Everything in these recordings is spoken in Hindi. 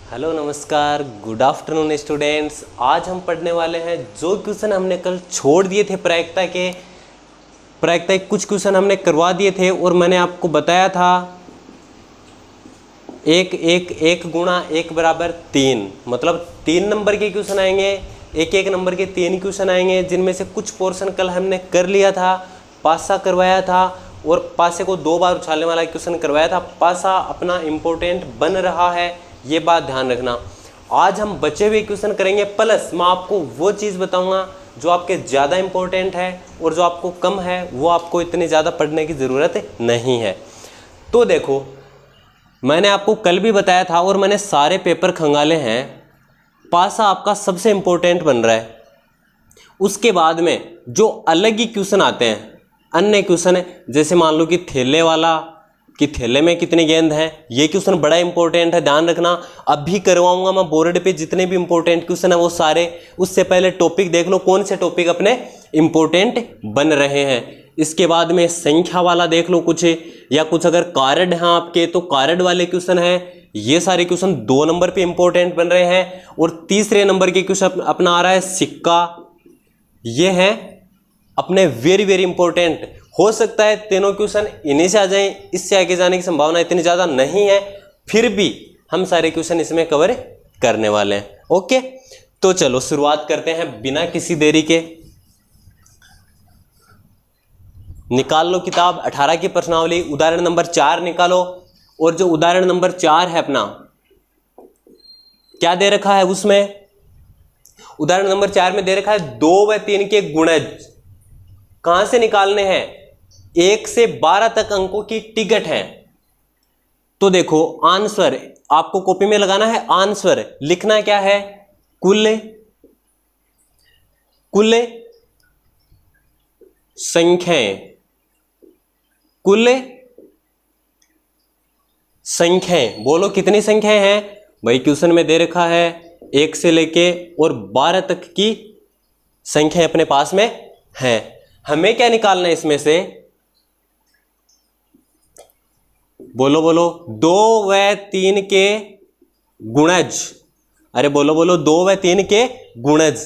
हेलो नमस्कार, गुड आफ्टरनून स्टूडेंट्स। आज हम पढ़ने वाले हैं जो क्वेश्चन हमने कल छोड़ दिए थे प्रायिकता के कुछ क्वेश्चन हमने करवा दिए थे और मैंने आपको बताया था एक गुणा एक बराबर 3, मतलब 3 नंबर के क्वेश्चन आएंगे, एक नंबर के 3 क्वेश्चन आएंगे, जिनमें से कुछ पोर्शन कल हमने कर लिया था, पासा करवाया था और पासे को 2 बार उछालने वाला क्वेश्चन करवाया था। पासा अपना इम्पोर्टेंट बन रहा है, ये बात ध्यान रखना। आज हम बचे हुए क्वेश्चन करेंगे, प्लस मैं आपको वो चीज़ बताऊंगा जो आपके ज़्यादा इम्पोर्टेंट है और जो आपको कम है वो आपको इतनी ज़्यादा पढ़ने की ज़रूरत नहीं है। तो देखो, मैंने आपको कल भी बताया था और मैंने सारे पेपर खंगाले हैं, पासा आपका सबसे इम्पोर्टेंट बन रहा है। उसके बाद में जो अलग ही क्वेश्चन आते हैं, अन्य क्वेश्चन है, जैसे मान लो कि थैले वाला कि थैले में कितनी गेंद हैं, ये क्वेश्चन बड़ा इंपॉर्टेंट है, ध्यान रखना। अब भी करवाऊंगा मैं बोर्ड पे जितने भी इंपॉर्टेंट क्वेश्चन है वो सारे। उससे पहले टॉपिक देख लो, कौन से टॉपिक अपने इंपॉर्टेंट बन रहे हैं। इसके बाद में संख्या वाला देख लो कुछ, या कुछ अगर कार्ड हैं आपके तो कार्ड वाले क्वेश्चन हैं। ये सारे क्वेश्चन 2 नंबर पे इंपॉर्टेंट बन रहे हैं। और तीसरे नंबर के क्वेश्चन अपना आ रहा है सिक्का, ये है अपने वेरी इंपॉर्टेंट। हो सकता है तीनों क्वेश्चन इन्हीं से आ जाएं, इससे आगे जाने की संभावना इतनी ज़्यादा नहीं है, फिर भी हम सारे क्वेश्चन इसमें कवर करने वाले हैं। ओके, तो चलो शुरुआत करते हैं बिना किसी देरी के। निकाल लो किताब 18 की प्रश्नावली, उदाहरण नंबर 4 निकालो। और जो उदाहरण नंबर 4 है अपना, क्या दे रखा है उसमें? उदाहरण नंबर 4 में दे रखा है 2 व 3 के गुणज कहां से निकालने हैं? 1 से 12 तक अंकों की टिकट है। तो देखो, आंसर आपको कॉपी में लगाना है। आंसर लिखना क्या है? कुल संख्याएं, कुल संख्याएं। बोलो कितनी संख्याएं हैं भाई? क्वेश्चन में दे रखा है 1 से लेके और 12 तक की संख्याएं अपने पास में हैं। हमें क्या निकालना है इसमें से? बोलो 2 व 3 के गुणज। अरे बोलो 2 व 3 के गुणज।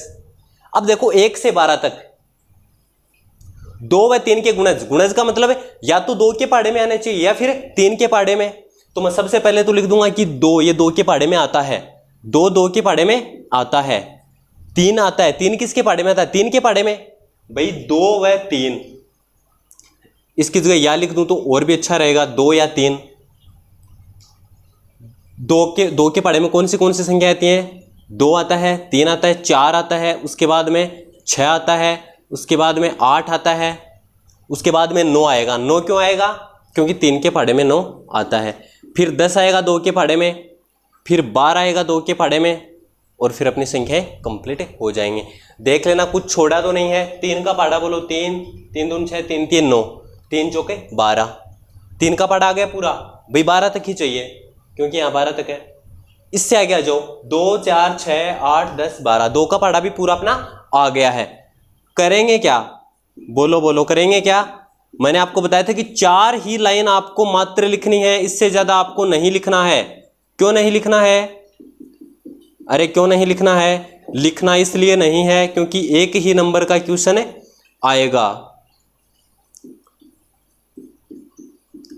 अब देखो 1 से 12 तक 2 व 3 के गुणज का मतलब है या तो 2 के पहाड़े में आने चाहिए या फिर 3 के पहाड़े में। तो मैं सबसे पहले तो लिख दूंगा कि 2, ये 2 के पहाड़े में आता है, 2 के पहाड़े में आता है, 3 आता है, 3 किसके पहाड़े में आता है? 3 के पहाड़े में। भाई 2 व 3, इसकी जगह या लिख दूं तो और भी अच्छा रहेगा, 2 या 3। 2 के पहाड़े में कौन सी संख्या आती है? 2 आता है, 3 आता है, 4 आता है, उसके बाद में 6 आता है, उसके बाद में 8 आता है, उसके बाद में 9 आएगा। 9 क्यों आएगा? क्योंकि 3 के पहाड़े में 9 आता है। फिर 10 आएगा 2 के पहाड़े में, फिर 12 आएगा 2 के पहाड़े में, और फिर अपनी संख्याएं कंप्लीट हो जाएंगे। देख लेना कुछ छोड़ा तो नहीं है। 3 का पहाड़ा बोलो 3, 3 दूनी 6, 3 3 9, 3 चौके 12। 3 का पहाड़ा आ गया पूरा। भाई 12 तक ही चाहिए क्योंकि यहाँ 12 तक है। इससे आगे आ जाओ, 2 4 6 8 10 12, 2 का पहाड़ा भी पूरा अपना आ गया है। करेंगे क्या? बोलो करेंगे क्या? मैंने आपको बताया था कि 4 ही लाइन आपको मात्र लिखनी है, इससे ज्यादा आपको नहीं लिखना है। क्यों नहीं लिखना है? अरे क्यों नहीं लिखना है? लिखना इसलिए नहीं है क्योंकि 1 ही नंबर का क्वेश्चन आएगा।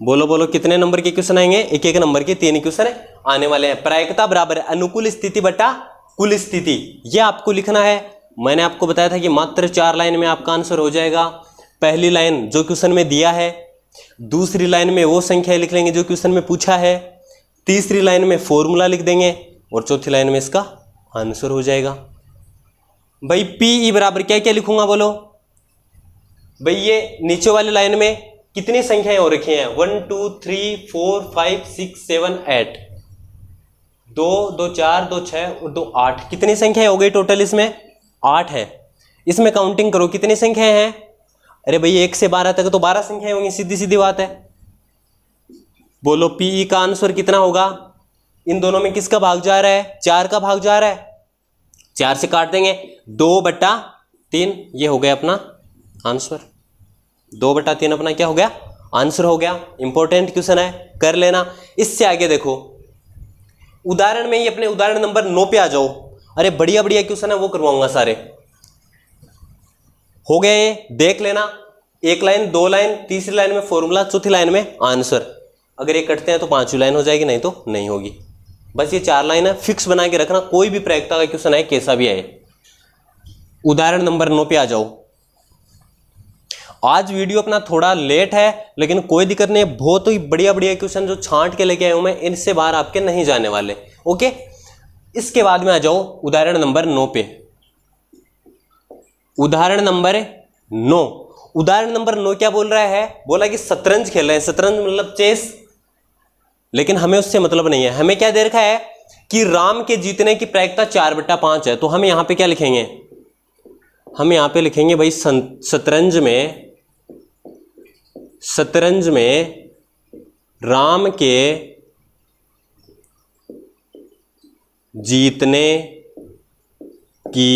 बोलो कितने नंबर के क्वेश्चन आएंगे? 1 नंबर के 3 क्वेश्चन आने वाले हैं। प्रायिकता बराबर अनुकूल स्थिति बटा कुल स्थिति, यह आपको लिखना है। मैंने आपको बताया था कि मात्र 4 लाइन में आपका आंसर हो जाएगा। पहली लाइन जो क्वेश्चन में दिया है, दूसरी लाइन में वो संख्या लिख लेंगे जो क्वेश्चन में पूछा है, तीसरी लाइन में फॉर्मूला लिख देंगे और चौथी लाइन में इसका आंसर हो जाएगा। भाई पी बराबर क्या लिखूंगा? बोलो भाई, ये नीचे वाली लाइन में कितनी संख्याएं हो रखी हैं? 1 2 3 4 5 6 7 8, 2 2 4 2 6 और 2 8, कितनी संख्याएं हो गई टोटल? इसमें 8 है। इसमें काउंटिंग करो कितनी संख्याएं हैं? अरे भाई 1 से 12 तक तो 12 संख्याएं होंगी, सीधी बात है। बोलो पी का आंसर कितना होगा? इन दोनों में किसका भाग जा रहा है? 4 का भाग जा रहा है। 4 से काट देंगे, 2/3, ये हो गया अपना आंसर। 2/3 अपना क्या हो गया? आंसर हो गया। इंपॉर्टेंट क्वेश्चन है, कर लेना। इससे आगे देखो, उदाहरण में ही अपने उदाहरण नंबर 9 पे आ जाओ। अरे बढ़िया बढ़िया क्वेश्चन है वो करवाऊंगा सारे। हो गए ये, देख लेना, एक लाइन, दो लाइन, तीसरी लाइन में फॉर्मूला, चौथी लाइन में आंसर। अगर ये कटते हैं तो पांचवी लाइन हो जाएगी, नहीं तो नहीं होगी। बस ये 4 लाइन है, फिक्स बना के रखना, कोई भी प्रायिकता का क्वेश्चन है कैसा भी आए। उदाहरण नंबर 9 पे आ जाओ। आज वीडियो अपना थोड़ा लेट है, लेकिन कोई दिक्कत नहीं, बहुत ही बढ़िया बढ़िया क्वेश्चन जो छांट के लेके आया हूं मैं, इनसे बाहर आपके नहीं जाने वाले। ओके, इसके बाद में आ जाओ उदाहरण नंबर 9 पे। उदाहरण नंबर 9, उदाहरण नंबर 9 क्या बोल रहा है? बोला कि शतरंज खेल रहे हैं, शतरंज मतलब चेस, लेकिन हमें उससे मतलब नहीं है। हमें क्या दे रखा है कि राम के जीतने की प्रायिकता 4/5 है। तो हम यहां पे क्या लिखेंगे? हम यहां पे लिखेंगे भाई शतरंज में राम के जीतने की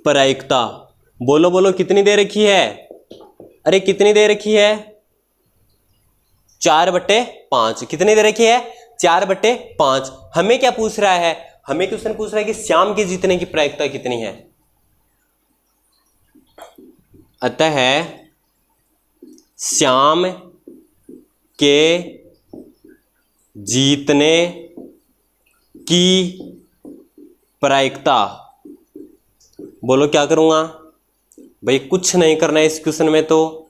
प्रायिकता, बोलो बोलो कितनी दे रखी है? अरे कितनी दे रखी है? 4/5। कितनी दे रखी है? 4/5। हमें क्या पूछ रहा है? हमें क्वेश्चन पूछ रहा है कि श्याम के जीतने की प्रायिकता कितनी है। अतः श्याम के जीतने की प्रायिकता, बोलो क्या करूंगा भाई? कुछ नहीं करना है इस क्वेश्चन में, तो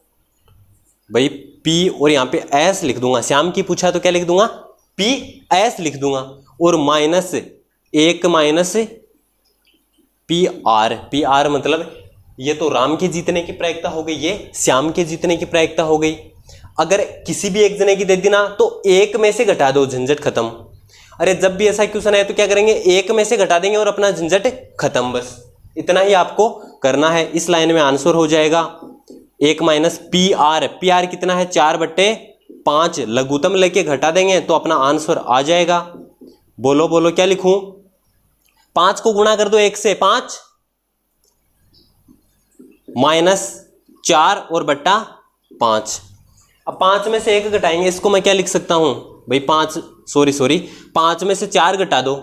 भाई P और यहां पे S लिख दूंगा। श्याम की पूछा तो क्या लिख दूंगा? PS लिख दूंगा, और -1 माइनस PR मतलब ये तो राम के जीतने की प्रायिकता हो गई, ये श्याम के जीतने की प्रायिकता हो गई। अगर किसी भी एक जने की दे दी ना तो एक में से घटा दो, झंझट खत्म। अरे जब भी ऐसा क्वेश्चन है तो क्या करेंगे? एक में से घटा देंगे और अपना झंझट खत्म। बस इतना ही आपको करना है। इस लाइन में आंसर हो जाएगा 1 माइनस PR कितना है? 4/5। लघुत्तम लेके घटा देंगे तो अपना आंसर आ जाएगा। बोलो बोलो क्या लिखूं? 5 को गुणा कर दो 1 से, 5 -4 और बट्टा 5। अब 5 में से 1 घटाएंगे, इसको मैं क्या लिख सकता हूं भाई? 5 में से 4 घटा दो।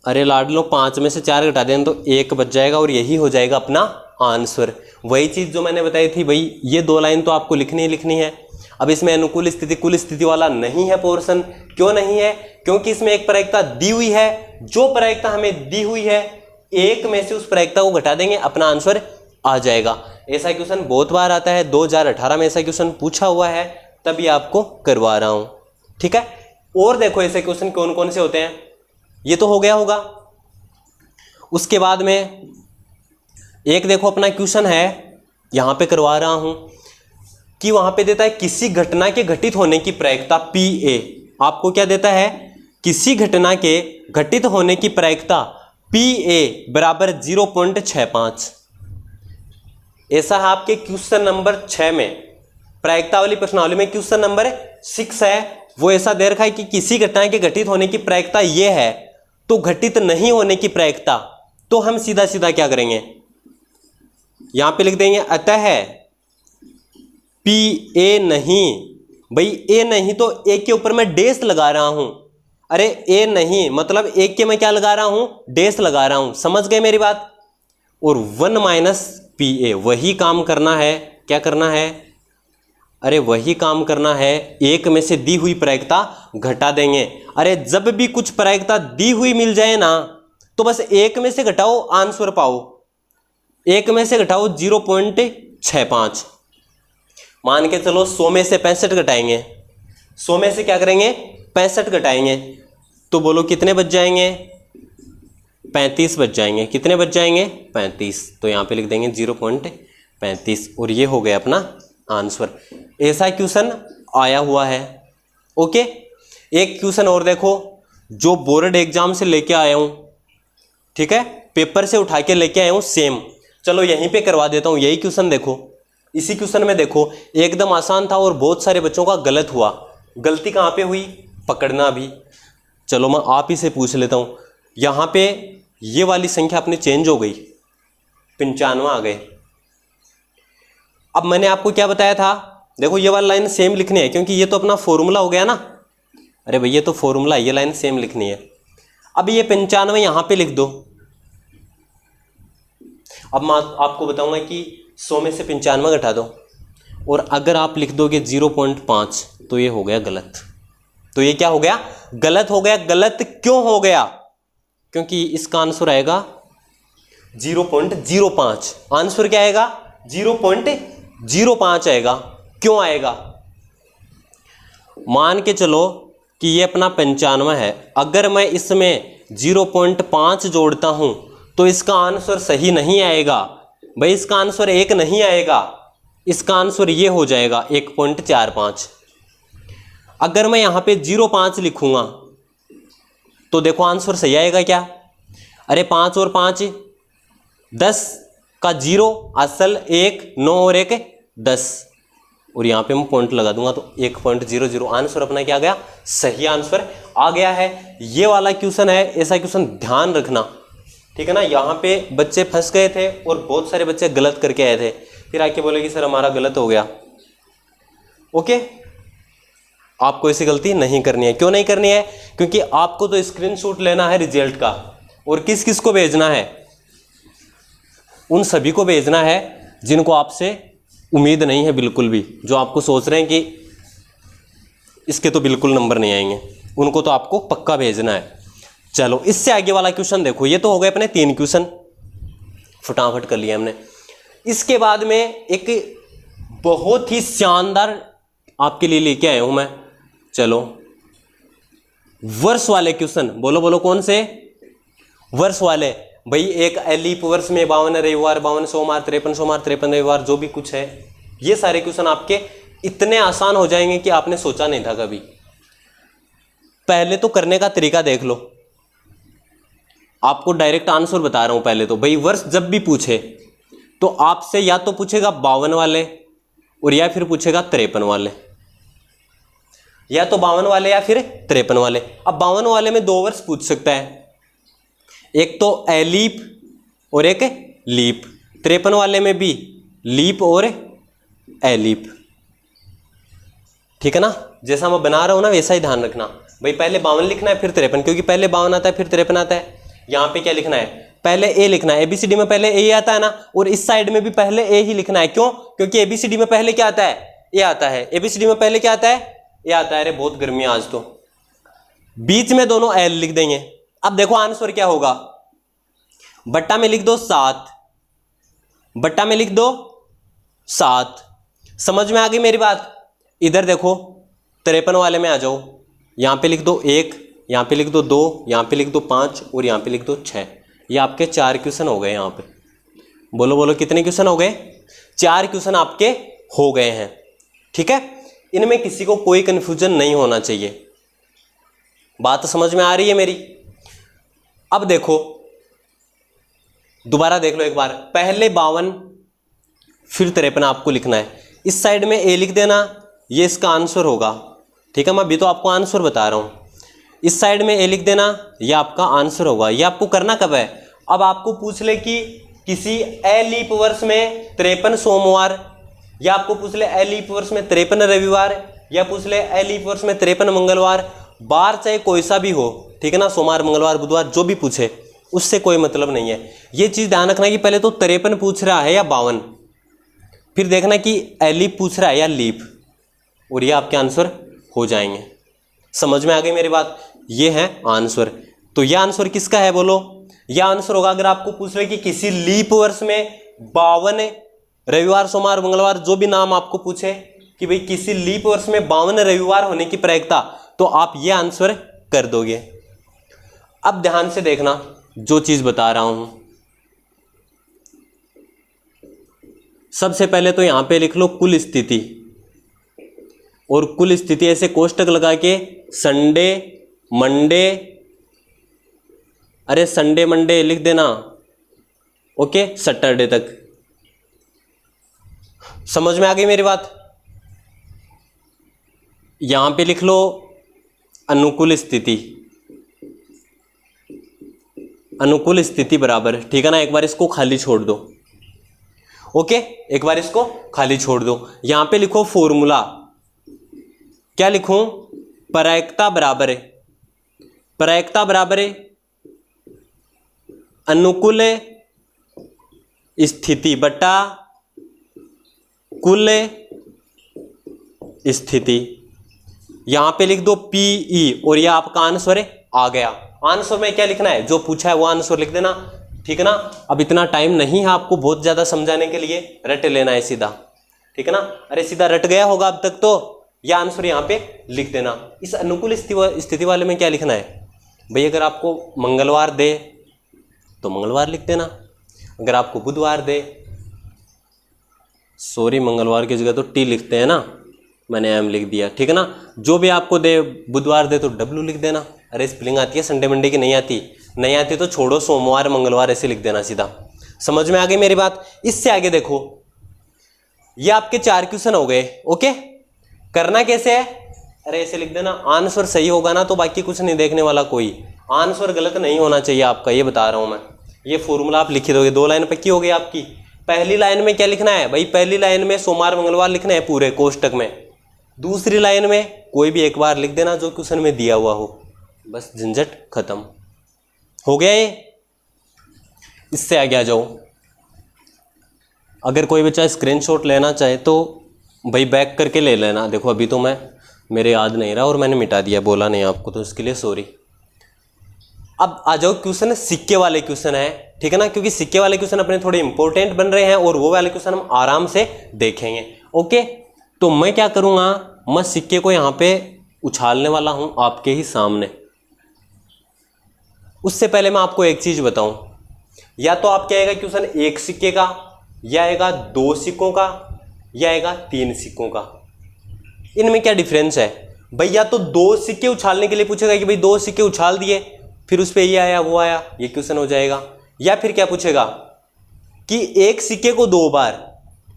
अरे लाडलो, 5 में से 4 घटा दें तो 1 बच जाएगा, और यही हो जाएगा अपना आंसर। वही चीज जो मैंने बताई थी भाई, ये 2 लाइन तो आपको लिखनी ही लिखनी है। अब इसमें अनुकूल स्थिति कुल स्थिति वाला नहीं है पोर्शन। क्यों नहीं है? क्योंकि इसमें एक प्रायिकता दी हुई है। जो प्रायिकता हमें दी हुई है, एक में से उस प्रायिकता को घटा देंगे, अपना आंसर आ जाएगा। ऐसा क्वेश्चन बहुत बार आता है, 2018 में ऐसा क्वेश्चन पूछा हुआ है, तभी आपको करवा रहा हूं। ठीक है, और देखो ऐसे क्वेश्चन कौन कौन से होते हैं। ये तो हो गया होगा। उसके बाद में एक देखो अपना क्वेश्चन है, यहां पे करवा रहा हूं कि वहां पे देता है किसी घटना के घटित होने की प्रायिकता PA। आपको क्या देता है? किसी घटना के घटित होने की प्रायिकता PA बराबर 0.65। ऐसा है आपके क्वेश्चन नंबर 6 में, प्रायिकता वाली प्रश्नावली में क्वेश्चन नंबर 6 है। वो ऐसा दे रखा है कि किसी घटना के घटित होने की प्रायिकता ये है, तो घटित नहीं होने की प्रायिकता, तो हम सीधा सीधा क्या करेंगे? यहां पे लिख देंगे अतः PA नहीं। भाई A नहीं तो A के ऊपर मैं डैश लगा रहा हूं। अरे A नहीं मतलब एक के मैं क्या लगा रहा हूं? डैश लगा रहा हूं। समझ गए मेरी बात? और 1 माइनस PA, वही काम करना है। क्या करना है? अरे वही काम करना है, एक में से दी हुई प्रायिकता घटा देंगे। अरे जब भी कुछ प्रायिकता दी हुई मिल जाए ना, तो बस एक में से घटाओ, आंसर पाओ। एक में से घटाओ 0.65। मान के चलो 100 में से 65 घटाएंगे, 100 में से क्या करेंगे? 65 घटाएंगे, तो बोलो कितने बच जाएंगे? 35 बच जाएंगे। कितने बच जाएंगे? 35। तो यहां पे लिख देंगे 0.35, और ये हो गया अपना आंसर। ऐसा क्वेश्चन आया हुआ है। ओके, एक क्वेश्चन और देखो जो बोर्ड एग्जाम से लेके आया हूं। ठीक है, पेपर से उठा के लेके आया हूं सेम। चलो यहीं पे करवा देता हूं। यही क्वेश्चन देखो, इसी क्वेश्चन में देखो, एकदम आसान था और बहुत सारे बच्चों का गलत हुआ। गलती कहां पे हुई? पकड़ना भी। चलो मैं आप ही से पूछ लेता हूं। यहां पे ये वाली संख्या अपनी चेंज हो गई, 95 आ गए। अब मैंने आपको क्या बताया था? देखो ये वाली लाइन सेम लिखनी है, क्योंकि ये तो अपना फॉर्मूला हो गया ना, अरे भैया तो फॉर्मूला ये लाइन सेम लिखनी है। अब ये 95 यहाँ पे लिख दो। अब मैं आपको बताऊंगा कि 100 में से 95 घटा दो, और अगर आप लिख दोगे 0.5 तो ये हो गया गलत। तो ये क्या हो गया? गलत हो गया। गलत क्यों हो गया? क्योंकि इसका आंसर आएगा 0.05। आंसर क्या आएगा? 0.05 आएगा। क्यों आएगा? मान के चलो कि ये अपना 95 है, अगर मैं इसमें 0.5 जोड़ता हूं तो इसका आंसर सही नहीं आएगा भाई, इसका आंसर 1 नहीं आएगा, इसका आंसर ये हो जाएगा 1.45। अगर मैं यहाँ पे 0.5 लिखूंगा तो देखो आंसर सही आएगा क्या? अरे 5 और 5 10 का 0, असल 1, 9 और 1 10, और यहाँ पे मैं पॉइंट लगा दूंगा तो 1.00। आंसर अपना क्या आ गया? सही आंसर आ गया है। ये वाला क्वेश्चन है, ऐसा क्वेश्चन ध्यान रखना, ठीक है ना। यहाँ पे बच्चे फंस गए थे और बहुत सारे बच्चे गलत करके आए थे, फिर आके बोले कि सर हमारा गलत हो गया। ओके, आपको ऐसी गलती नहीं करनी है। क्यों नहीं करनी है? क्योंकि आपको तो स्क्रीनशॉट लेना है रिजल्ट का, और किस किस को भेजना है? उन सभी को भेजना है जिनको आपसे उम्मीद नहीं है बिल्कुल भी, जो आपको सोच रहे हैं कि इसके तो बिल्कुल नंबर नहीं आएंगे, उनको तो आपको पक्का भेजना है। चलो इससे आगे वाला क्वेश्चन देखो। ये तो हो गए अपने 3 क्वेश्चन, फटाफट कर लिया हमने। इसके बाद में एक बहुत ही शानदार आपके लिए लेके आया हूं मैं। चलो वर्ष वाले क्वेश्चन, बोलो बोलो कौन से? वर्ष वाले। भाई एक लीप वर्ष में 52 रविवार, 52 सोमवार, 53 सोमवार, 53 रविवार, जो भी कुछ है, ये सारे क्वेश्चन आपके इतने आसान हो जाएंगे कि आपने सोचा नहीं था कभी। पहले तो करने का तरीका देख लो, आपको डायरेक्ट आंसर बता रहा हूं। पहले तो भाई वर्ष जब भी पूछे तो आपसे या तो पूछेगा 52 वाले, और या फिर पूछेगा 53 वाले, या तो 52 वाले या फिर 53 वाले। अब 52 वाले में 2 वर्ष पूछ सकता है, एक तो एलीप और एक लीप। 53 वाले में भी लीप और एलीप, ठीक है ना। जैसा मैं बना रहा हूं ना वैसा ही ध्यान रखना। भाई पहले 52 लिखना है फिर 53, क्योंकि पहले 52 आता है फिर 53 आता है। यहां पे क्या लिखना है? पहले ए लिखना है। एबीसीडी में पहले ए आता है ना, और इस साइड में भी पहले ए ही लिखना है। क्यों? क्योंकि एबीसीडी में पहले क्या आता है? ए आता है। एबीसीडी में पहले क्या आता है? ए आता है। अरे बहुत गर्मी है आज तो। बीच में दोनों एल लिख देंगे। अब देखो आंसर क्या होगा? बट्टा में लिख दो 7, बट्टा में लिख दो 7। समझ में आ गई मेरी बात? इधर देखो 53 वाले में आ जाओ, यहां पे लिख दो 1, यहां पे लिख दो 2, यहां पे लिख दो 5, और यहां पे लिख दो 6। ये आपके 4 क्वेश्चन हो गए। यहां पे बोलो बोलो कितने क्वेश्चन हो गए? 4 क्वेश्चन आपके हो गए हैं, ठीक है। इनमें किसी को कोई कंफ्यूजन नहीं होना चाहिए। बात समझ में आ रही है मेरी? अब देखो दोबारा देख लो एक बार। पहले 52 फिर 53 आपको लिखना है। इस साइड में ए लिख देना, ये इसका आंसर होगा, ठीक है। मैं अभी तो आपको आंसर बता रहा हूं। इस साइड में ए लिख देना, ये आपका आंसर होगा। ये आपको करना कब है? अब आपको पूछ ले कि किसी लीप वर्ष में 53 सोमवार, या आपको पूछ ले लीप वर्ष में 53 रविवार, या पूछ ले लीप वर्ष में 53 मंगलवार, बार चाहे कोई सा भी हो, ठीक है ना। सोमवार, मंगलवार, बुधवार, जो भी पूछे उससे कोई मतलब नहीं है। ये चीज ध्यान रखना कि पहले तो 53 पूछ रहा है या 52, फिर देखना कि लीप पूछ रहा है या लीप, और ये आपके आंसर हो जाएंगे। समझ में आ गई मेरी बात? ये है आंसर। तो यह आंसर किसका है बोलो? यह आंसर होगा अगर आपको पूछ रहे कि किसी लीप वर्ष में 52 रविवार, सोमवार, मंगलवार, जो भी नाम आपको पूछे कि भाई किसी लीप वर्ष में 52 रविवार होने की प्रायिकता, तो आप ये आंसर कर दोगे। अब ध्यान से देखना जो चीज बता रहा हूं। सबसे पहले तो यहां पे लिख लो कुल स्थिति, और कुल स्थिति ऐसे कोष्टक लगा के संडे मंडे, अरे संडे मंडे लिख देना, ओके, सैटरडे तक। समझ में आ गई मेरी बात? यहां पे लिख लो अनुकूल स्थिति, अनुकूल स्थिति बराबर, ठीक है ना। एक बार इसको खाली छोड़ दो, ओके, एक बार इसको खाली छोड़ दो। यहां पे लिखो फॉर्मूला। क्या लिखूं? प्रायिकता बराबर है, प्रायिकता बराबर है अनुकूल स्थिति बटा कुल स्थिति। यहां पे लिख दो पीई और ये आपका आंसर आ गया। आंसर में क्या लिखना है, जो पूछा है वो आंसर लिख देना, ठीक है ना। अब इतना टाइम नहीं है आपको बहुत ज्यादा समझाने के लिए, रट लेना है सीधा, ठीक है ना। अरे सीधा रट गया होगा अब तक तो, यह आंसर यहां पे लिख देना। इस अनुकूल स्थिति वाले में क्या लिखना है भाई, अगर आपको मंगलवार दे तो मंगलवार लिख देना, अगर आपको बुधवार दे, सॉरी मंगलवार की जगह तो टी लिखते हैं ना, मैंने एम लिख दिया, ठीक है ना। जो भी आपको दे, बुधवार दे तो डब्ल्यू लिख देना। अरे स्पेलिंग आती है संडे मंडे की, नहीं आती तो छोड़ो, सोमवार मंगलवार ऐसे लिख देना सीधा। समझ में आ गई मेरी बात। इससे आगे देखो, ये आपके 4 क्वेश्चन हो गए। ओके, करना कैसे है, अरे ऐसे लिख देना। आंसर सही होगा ना तो बाकी कुछ नहीं देखने वाला कोई, आंसर गलत नहीं होना चाहिए आपका, ये बता रहा हूं मैं। ये फॉर्मूला आप लिख दोगे, 2 लाइन पक्की हो गई आपकी। पहली लाइन में क्या लिखना है भाई, पहली लाइन में सोमवार मंगलवार लिखना है पूरे कोष्टक में। दूसरी लाइन में कोई भी एक बार लिख देना जो क्वेश्चन में दिया हुआ हो, बस झंझट खत्म हो गया ये। इससे आगे आ जाओ। अगर कोई बच्चा स्क्रीनशॉट लेना चाहे तो भाई बैक करके ले लेना। देखो अभी तो मेरे याद नहीं रहा और मैंने मिटा दिया, बोला नहीं आपको, तो इसके लिए सॉरी। अब आ जाओ, क्वेश्चन सिक्के वाले क्वेश्चन है, ठीक है ना, क्योंकि सिक्के वाले क्वेश्चन अपने थोड़े इंपॉर्टेंट बन रहे हैं और वो वाले क्वेश्चन हम आराम से देखेंगे। ओके, तो मैं क्या करूंगा, मैं सिक्के को यहां पे उछालने वाला हूं आपके ही सामने। उससे पहले मैं आपको एक चीज बताऊं, या तो आपके आएगा क्वेश्चन 1 सिक्के का, या आएगा 2 सिक्कों का, या आएगा 3 सिक्कों का। इनमें क्या डिफरेंस है भाई, या तो 2 सिक्के उछालने के लिए पूछेगा कि भाई 2 सिक्के उछाल दिए, फिर उस पर ये आया वो आया, ये क्वेश्चन हो जाएगा। या फिर क्या पूछेगा कि 1 सिक्के को 2 बार,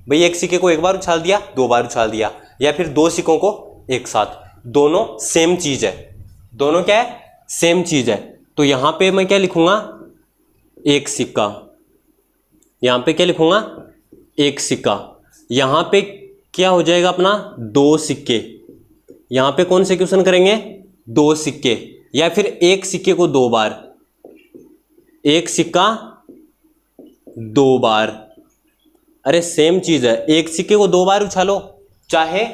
भाई 1 सिक्के को 1 बार उछाल दिया, 2 बार उछाल दिया, या फिर 2 सिक्कों को एक साथ। दोनों सेम चीज है, दोनों क्या है, सेम चीज है। तो यहां पे मैं क्या लिखूंगा, 1 सिक्का, यहां पे क्या लिखूंगा, 1 सिक्का। यहां पे क्या हो जाएगा अपना, 2 सिक्के। यहां पे कौन से क्वेश्चन करेंगे, 2 सिक्के, या फिर 1 सिक्के को 2 बार, 1 सिक्का 2 बार। अरे सेम चीज है, 1 सिक्के को 2 बार उछालो, चाहे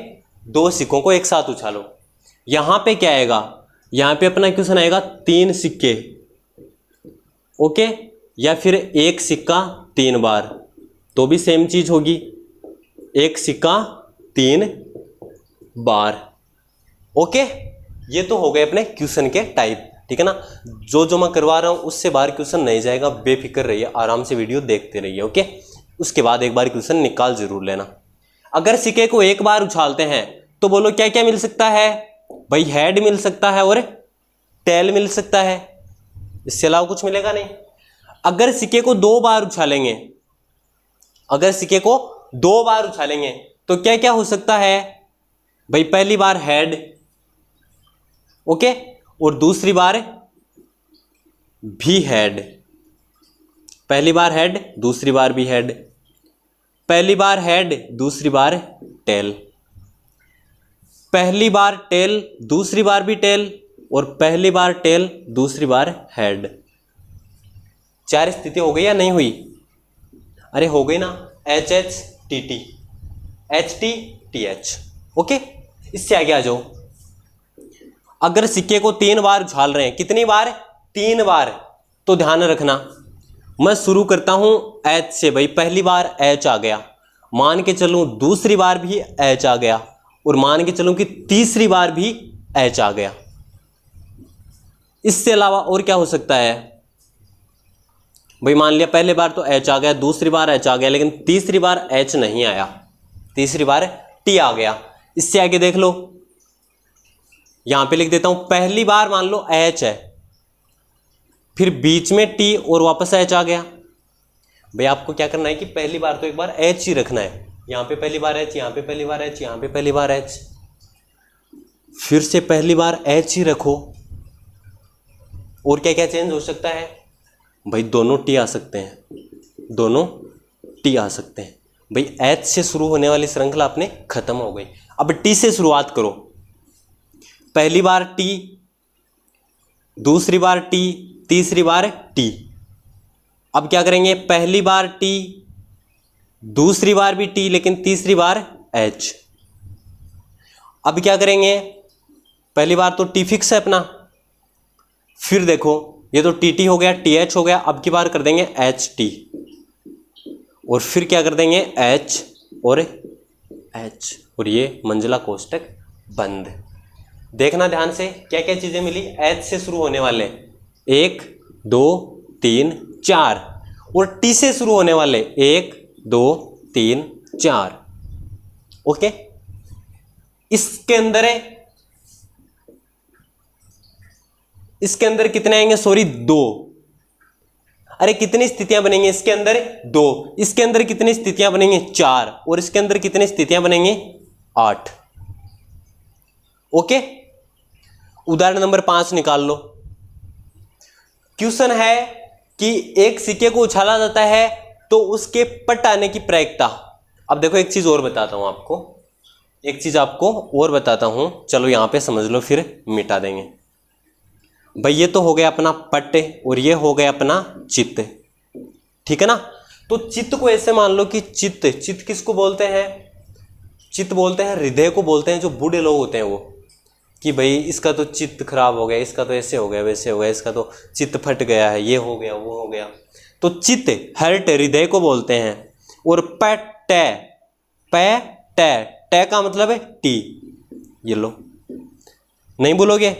2 सिक्कों को एक साथ उछालो। यहां पे क्या आएगा, यहां पे अपना क्वेश्चन आएगा 3 सिक्के। ओके, या फिर 1 सिक्का 3 बार, तो भी सेम चीज होगी, 1 सिक्का 3 बार। ओके, ये तो हो गए अपने क्वेश्चन के टाइप, ठीक है ना। जो मैं करवा रहा हूं उससे बाहर क्वेश्चन नहीं जाएगा, बेफिक्र रहिए, आराम से वीडियो देखते रहिए। ओके, उसके बाद एक बार क्वेश्चन निकाल जरूर लेना। अगर सिक्के को 1 बार उछालते हैं तो बोलो क्या क्या मिल सकता है भाई, हेड मिल सकता है और टेल मिल सकता है, इससे अलावा कुछ मिलेगा नहीं। अगर सिक्के को 2 बार उछालेंगे, अगर सिक्के को 2 बार उछालेंगे तो क्या क्या हो सकता है भाई, पहली बार हेड, ओके, और दूसरी बार भी हेड, पहली बार हेड दूसरी बार भी हेड, पहली बार हेड दूसरी बार टेल, पहली बार टेल दूसरी बार भी टेल, और पहली बार टेल दूसरी बार हेड। 4 स्थिति हो गई या नहीं हुई, अरे हो गई ना, H H T T, H T T H. Okay, इससे आगे आ जाओ। अगर सिक्के को 3 बार उछाल रहे हैं, कितनी बार, 3 बार, तो ध्यान रखना, मैं शुरू करता हूं एच से। भाई पहली बार एच आ गया, मान के चलूं दूसरी बार भी एच आ गया, और मान के चलूं कि तीसरी बार भी एच आ गया। इससे अलावा और क्या हो सकता है भाई, मान लिया पहली बार तो एच आ गया, दूसरी बार एच आ गया, लेकिन तीसरी बार एच नहीं आया, तीसरी बार टी आ गया। इससे आगे देख लो, यहां पे लिख देता हूं, पहली बार मान लो एच है, फिर बीच में टी और वापस एच आ गया। भाई आपको क्या करना है कि पहली बार तो एक बार एच ही रखना है, यहां पे पहली बार एच, यहां पे पहली बार एच, यहां पे पहली बार एच, फिर से पहली बार एच ही रखो। और क्या क्या चेंज हो सकता है भाई, दोनों टी आ सकते हैं, दोनों टी आ सकते हैं। भाई एच से शुरू होने वाली श्रृंखला अपने खत्म हो गई। अब टी से शुरुआत करो, पहली बार टी, दूसरी बार टी, तीसरी बार टी। अब क्या करेंगे, पहली बार टी, दूसरी बार भी टी, लेकिन तीसरी बार एच। अब क्या करेंगे, पहली बार तो टी फिक्स है अपना, फिर देखो ये तो टी टी हो गया, टी एच हो गया, अब की बार कर देंगे एच टी, और फिर क्या कर देंगे एच और एच, और ये मंजिला कोष्टक बंद। देखना ध्यान से क्या क्या चीजें मिली, एच से शुरू होने वाले 1 2 3 4, और टी से शुरू होने वाले 1 2 3 4। ओके, इसके अंदर है, इसके अंदर कितने आएंगे, सॉरी 2। अरे कितनी स्थितियां बनेंगी इसके अंदर, 2। इसके अंदर कितनी स्थितियां बनेंगी, 4, और इसके अंदर कितनी स्थितियां बनेंगी, 8। ओके, उदाहरण नंबर 5 निकाल लो। क्वेश्चन है कि एक सिक्के को उछाला जाता है तो उसके पट आने की प्रायिकता। अब देखो एक चीज और बताता हूं आपको, एक चीज आपको और बताता हूं, चलो यहां पे समझ लो फिर मिटा देंगे। भाई ये तो हो गया अपना पट, और ये हो गया अपना चित्त, ठीक है ना। तो चित्त को ऐसे मान लो कि चित्त, चित्त किसको बोलते हैं, चित्त बोलते हैं हृदय को बोलते हैं, जो बूढ़े लोग होते हैं वो, कि भाई इसका तो चित्त खराब हो गया, इसका तो ऐसे हो गया, वैसे हो गया, इसका तो चित्त फट गया है, ये हो गया, वो हो गया। तो चित्त हर्ट हृदय को बोलते हैं। और पट, टे का मतलब है टी, ये लो नहीं बोलोगे,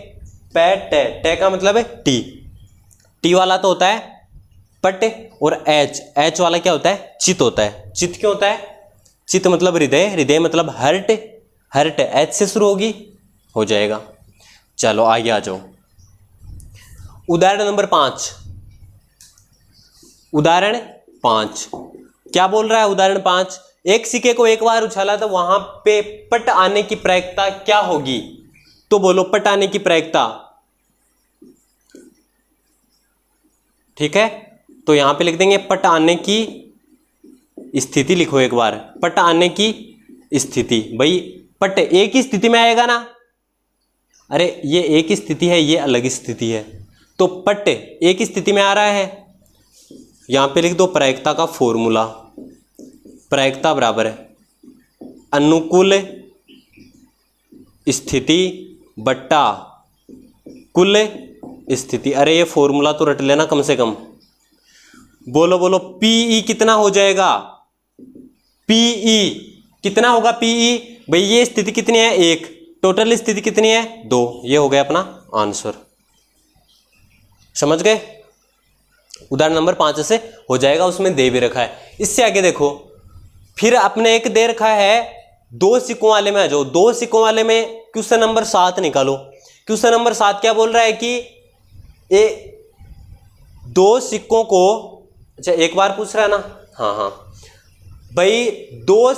टे का मतलब है टी, टी वाला तो होता है पट, और एच वाला क्या होता है, चित्त होता है। चित्त क्यों होता है, चित्त मतलब हृदय, हृदय मतलब हर्ट, हर्ट एच से शुरू होगी, हो जाएगा। चलो आगे आ जाओ, उदाहरण नंबर 5। उदाहरण 5 क्या बोल रहा है, उदाहरण 5, एक सिक्के को एक बार उछाला तो वहां पे पट आने की प्रायिकता क्या होगी। तो बोलो पट आने की प्रायिकता, ठीक है। तो यहां पे लिख देंगे पट आने की स्थिति, लिखो एक बार, पट आने की स्थिति। भाई पट एक ही स्थिति में आएगा ना, अरे ये एक स्थिति है, ये अलग स्थिति है, तो पट एक स्थिति में आ रहा है। यहां पे लिख दो प्रायिकता का फॉर्मूला, प्रायिकता बराबर है अनुकूल स्थिति बट्टा कुल स्थिति। अरे ये फॉर्मूला तो रट लेना कम से कम। बोलो बोलो पीई कितना हो जाएगा, पीई कितना होगा, पीई भाई ये स्थिति कितनी है, 1, टोटल स्थिति कितनी है, 2। ये हो गया अपना आंसर, समझ गए। उदाहरण नंबर 5 से हो जाएगा, उसमें दे भी रखा है। इससे आगे देखो, फिर अपने एक दे रखा है 2 सिक्कों वाले में आ जाओ। 2 सिक्कों वाले में क्वेश्चन नंबर 7 निकालो। क्वेश्चन नंबर 7 क्या बोल रहा है कि 2 सिक्कों को, अच्छा एक बार पूछ रहा है ना, हाँ भाई 2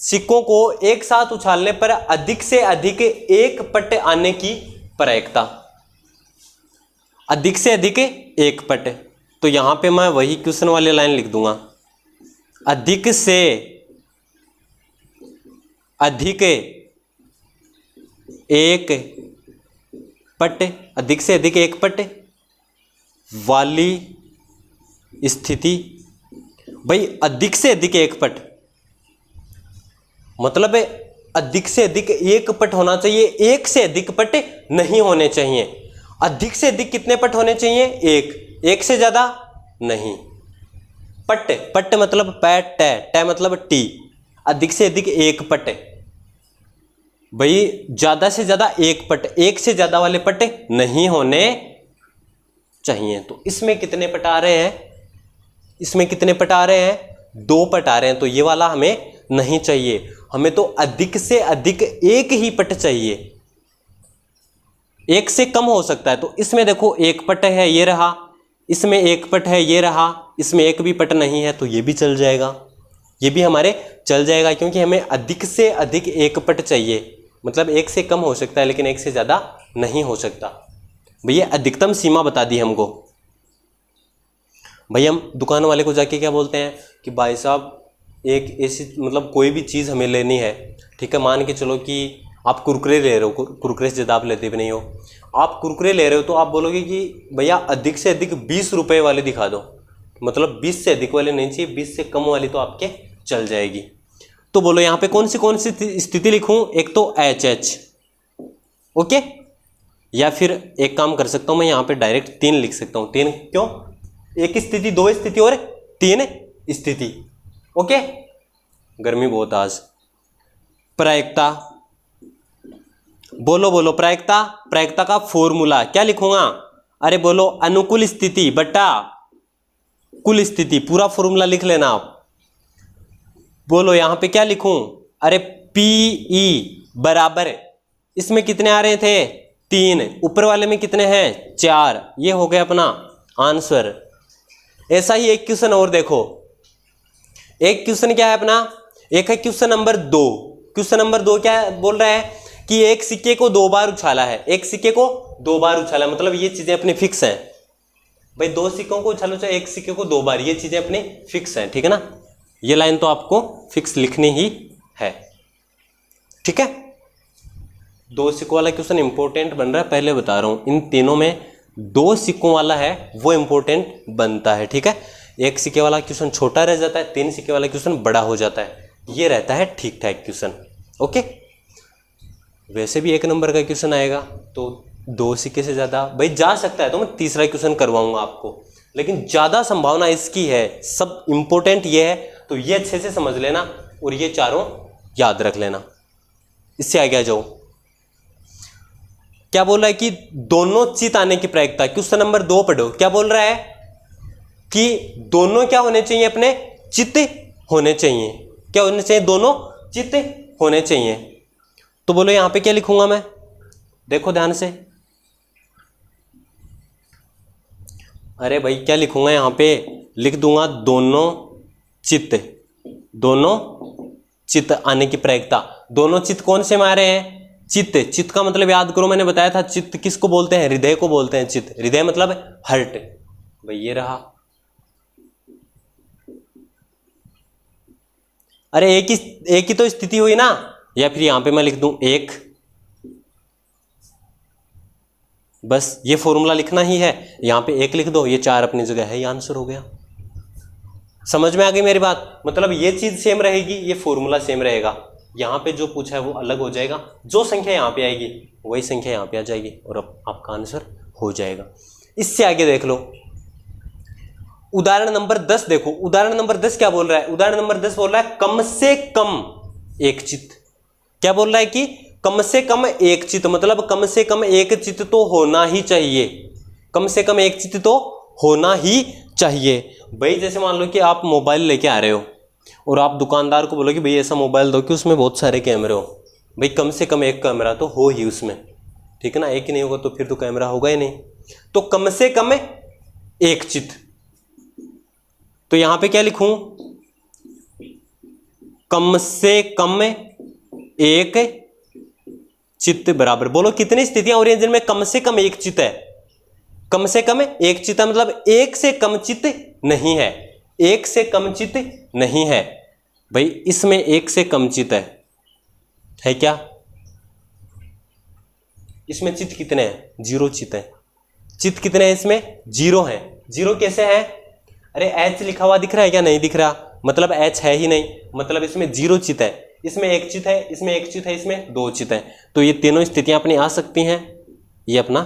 सिक्कों को एक साथ उछालने पर अधिक से अधिक एक पट आने की प्रायिकता, अधिक से अधिक एक पट। तो यहां पे मैं वही क्वेश्चन वाली लाइन लिख दूंगा, अधिक से अधिक एक पट, अधिक से अधिक एक पट वाली स्थिति। भाई अधिक से अधिक एक पट मतलब है अधिक से अधिक एक पट होना चाहिए, एक से अधिक पट नहीं होने चाहिए। अधिक से अधिक कितने पट होने चाहिए, एक से ज्यादा नहीं। पट, पट मतलब पैट, टे मतलब टी, अधिक से अधिक एक पट। भाई ज्यादा से ज्यादा एक पट, एक से ज्यादा वाले पट नहीं होने चाहिए। तो इसमें कितने पट आ रहे हैं, इसमें कितने पट आ रहे हैं, 2 पट आ रहे हैं। तो ये वाला हमें नहीं चाहिए, हमें तो अधिक से अधिक एक ही पट चाहिए, एक से कम हो सकता है। तो इसमें देखो एक पट है, ये रहा, इसमें एक पट है, ये रहा, इसमें एक भी पट नहीं है, तो ये भी चल जाएगा, ये भी हमारे चल जाएगा, क्योंकि हमें अधिक से अधिक एक पट चाहिए। मतलब एक से कम हो सकता है लेकिन एक से ज़्यादा नहीं हो सकता। भैया अधिकतम सीमा बता दी हमको। भाई हम दुकान वाले को जाके क्या बोलते हैं कि भाई साहब एक ऐसी मतलब कोई भी चीज़ हमें लेनी है, ठीक है, मान के चलो कि आप कुरकुरे ले रहे हो, कुरकुरे से ज़्यादा आप लेते भी नहीं हो, आप कुरकुरे ले रहे हो तो आप बोलोगे कि भैया अधिक से अधिक 20 रुपये वाले दिखा दो, मतलब 20 से अधिक वाली नहीं चाहिए, 20 से कम वाली तो आपके चल जाएगी। तो बोलो यहाँ पे कौन सी स्थिति लिखूँ? एक तो एच, ओके, या फिर एक काम कर सकता हूँ मैं यहाँ पे डायरेक्ट 3 लिख सकता हूँ। 3 क्यों? एक स्थिति, 2 स्थिति और 3 स्थिति, ओके। गर्मी बहुत आज। प्रायिकता, बोलो प्रायिकता, प्रायिकता का फॉर्मूला क्या लिखूंगा? अरे बोलो अनुकूल स्थिति बटा कुल स्थिति, पूरा फॉर्मूला लिख लेना आप। बोलो यहां पे क्या लिखूं? अरे पीई बराबर, इसमें कितने आ रहे थे? 3, ऊपर वाले में कितने हैं? 4। ये हो गया अपना आंसर। ऐसा ही एक क्वेश्चन और देखो, एक क्वेश्चन क्या है अपना? एक है क्वेश्चन नंबर 2। क्वेश्चन नंबर 2 क्या बोल रहा है कि एक सिक्के को 2 बार उछाला है, एक सिक्के को 2 बार उछाला, मतलब ये चीजें अपनी फिक्स हैं भाई, 2 सिक्कों को उछालो चाहे एक सिक्के को 2 बार, ये चीजें अपनी फिक्स हैं, ठीक है ना। ये लाइन तो आपको फिक्स लिखनी ही है, ठीक है। 2 सिक्कों वाला क्वेश्चन इंपॉर्टेंट बन रहा है, पहले बता रहा हूं। इन तीनों में 2 सिक्कों वाला है वो इंपॉर्टेंट बनता है, ठीक है। एक सिक्के वाला क्वेश्चन छोटा रह जाता है, 3 सिक्के वाला क्वेश्चन बड़ा हो जाता है, ये रहता है ठीक ठाक क्वेश्चन, ओके। वैसे भी 1 नंबर का क्वेश्चन आएगा तो 2 सिक्के से ज़्यादा भाई जा सकता है, तो मैं तीसरा क्वेश्चन करवाऊंगा आपको, लेकिन ज़्यादा संभावना इसकी है। सब इंपॉर्टेंट ये है, तो ये अच्छे से समझ लेना और ये चारों याद रख लेना। इससे आगे आ जाओ, क्या बोल रहा है कि दोनों चित आने की प्रायिकता। क्वेश्चन नंबर 2 पढ़ो, क्या बोल रहा है कि दोनों क्या होने चाहिए? अपने चित्त होने चाहिए। क्या होने चाहिए? दोनों चित्त होने चाहिए। तो बोलो यहां पे क्या लिखूंगा मैं? देखो ध्यान से, अरे भाई क्या लिखूंगा यहां पे? लिख दूंगा दोनों चित्त, दोनों चित्त आने की प्रायिकता। दोनों चित्त कौन से में आ रहे हैं? चित्त, चित्त का मतलब याद करो, मैंने बताया था चित्त किसको बोलते हैं? हृदय को बोलते हैं चित्त। हृदय मतलब हार्ट, भाई ये रहा। अरे एक ही तो स्थिति हुई ना, या फिर यहां पे मैं लिख दूं 1, बस ये फॉर्मूला लिखना ही है। यहां पे 1 लिख दो, ये 4 अपनी जगह है, ये आंसर हो गया। समझ में आ गई मेरी बात? मतलब ये चीज सेम रहेगी, ये फॉर्मूला सेम रहेगा, यहां पे जो पूछा है वो अलग हो जाएगा, जो संख्या यहां पे आएगी वही संख्या यहां पे आ जाएगी और अब आपका आंसर हो जाएगा। इससे आगे देख लो, उदाहरण नंबर 10 देखो। उदाहरण नंबर 10 क्या बोल रहा है? उदाहरण नंबर 10 बोल रहा है कम से कम एक चित्त। क्या बोल रहा है कि कम से कम एक चित्त, मतलब कम से कम एक चित्त तो होना ही चाहिए, कम से कम एक चित्त तो होना ही चाहिए। भाई जैसे मान लो कि आप मोबाइल लेके आ रहे हो और आप दुकानदार को बोलो कि भाई ऐसा मोबाइल दो कि उसमें बहुत सारे कैमरे हो, भाई कम से कम एक कैमरा तो हो ही उसमें, ठीक है ना। एक ही नहीं होगा तो फिर तो कैमरा होगा ही नहीं, तो कम से कम एक चित्त। तो यहां पे क्या लिखूं? कम से कम एक चित्त बराबर, बोलो कितनी स्थितियां हो रही हैं जिनमें कम से कम एक चित्त है? कम से कम एक चित्त मतलब एक से कम चित्त नहीं है, एक से कम चित्त नहीं है। भाई इसमें एक से कम चित्त है क्या? इसमें चित्त कितने हैं? 0 चित्त है। चित्त कितने हैं इसमें? 0 है। 0 कैसे है? अरे H लिखा हुआ दिख रहा है क्या? नहीं दिख रहा, मतलब H है ही नहीं, मतलब इसमें 0 चित्त है। इसमें एक चित्त है, इसमें एक चित्त है, इसमें 2 चित्त है। तो ये तीनों स्थितियां अपनी आ सकती हैं, ये अपना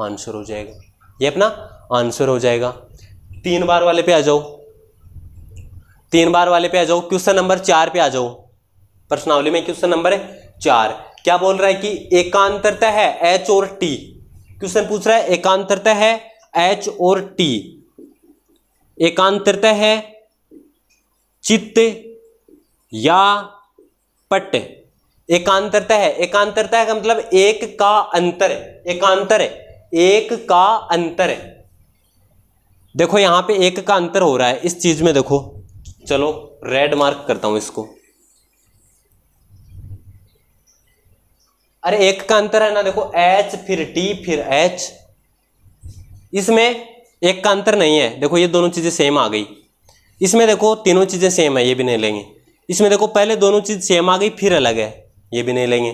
आंसर हो जाएगा, ये अपना आंसर हो जाएगा। 3 बार वाले पे आ जाओ, 3 बार वाले पे आ जाओ, क्वेश्चन नंबर 4 पे आ जाओ। प्रश्नावली में क्वेश्चन नंबर 4 क्या बोल रहा है कि एकांतरता है H और T। क्वेश्चन पूछ रहा है एकांतरता है H और T, एकांतरता है चित्त या पट। एकांतरता है, एकांतरता का मतलब एक का अंतर, एकांतर है, एक का अंतर है। देखो यहां पे एक का अंतर हो रहा है इस चीज में, देखो चलो रेड मार्क करता हूं इसको। अरे एक का अंतर है ना, देखो H फिर T फिर H, इसमें एक का अंतर नहीं है। देखो ये दोनों चीजें सेम आ गई, इसमें देखो तीनों चीजें सेम है, ये भी नहीं लेंगे। इसमें देखो पहले दोनों चीज सेम आ गई फिर अलग है, ये भी नहीं लेंगे।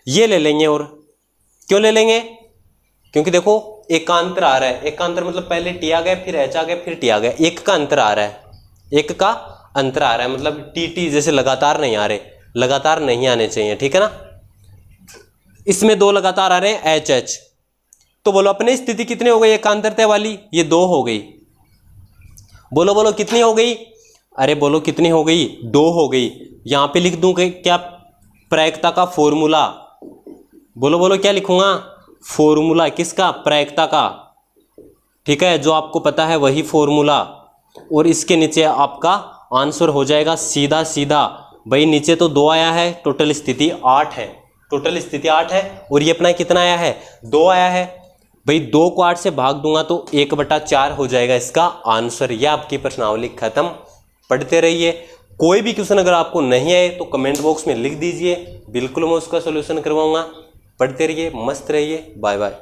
ये ले लेंगे। और क्यों ले लेंगे? क्योंकि देखो एकांतर आ रहा है, एकांतर मतलब पहले टी आ गया, फिर एच आ गया, फिर टी आ गया, एक का अंतर आ रहा है, एक का अंतर आ रहा है, मतलब टी टी जैसे लगातार नहीं आ रहे, लगातार नहीं आने चाहिए, ठीक है ना। इसमें दो लगातार आ रहे हैं एच एच। तो बोलो अपनी स्थिति कितनी हो गई एकांतरता वाली? ये दो हो गई। बोलो बोलो कितनी हो गई? अरे बोलो कितनी हो गई? दो हो गई। यहां पे लिख दूं क्या? प्रायिकता का फॉर्मूला। बोलो बोलो क्या लिखूंगा? फॉर्मूला किसका? प्रायिकता का, ठीक है, जो आपको पता है वही फॉर्मूला। और इसके नीचे आपका आंसर हो जाएगा सीधा सीधा। भाई नीचे तो 2 आया है, टोटल स्थिति 8 है, टोटल स्थिति 8 है, और ये अपना कितना आया है? 2 आया है। भाई 2 को 8 से भाग दूंगा तो 1/4 हो जाएगा इसका आंसर। यह आपकी प्रश्नावली खत्म। पढ़ते रहिए। कोई भी क्वेश्चन अगर आपको नहीं आए तो कमेंट बॉक्स में लिख दीजिए, बिल्कुल मैं उसका सोल्यूशन करवाऊंगा। पढ़ते रहिए, मस्त रहिए, बाय बाय।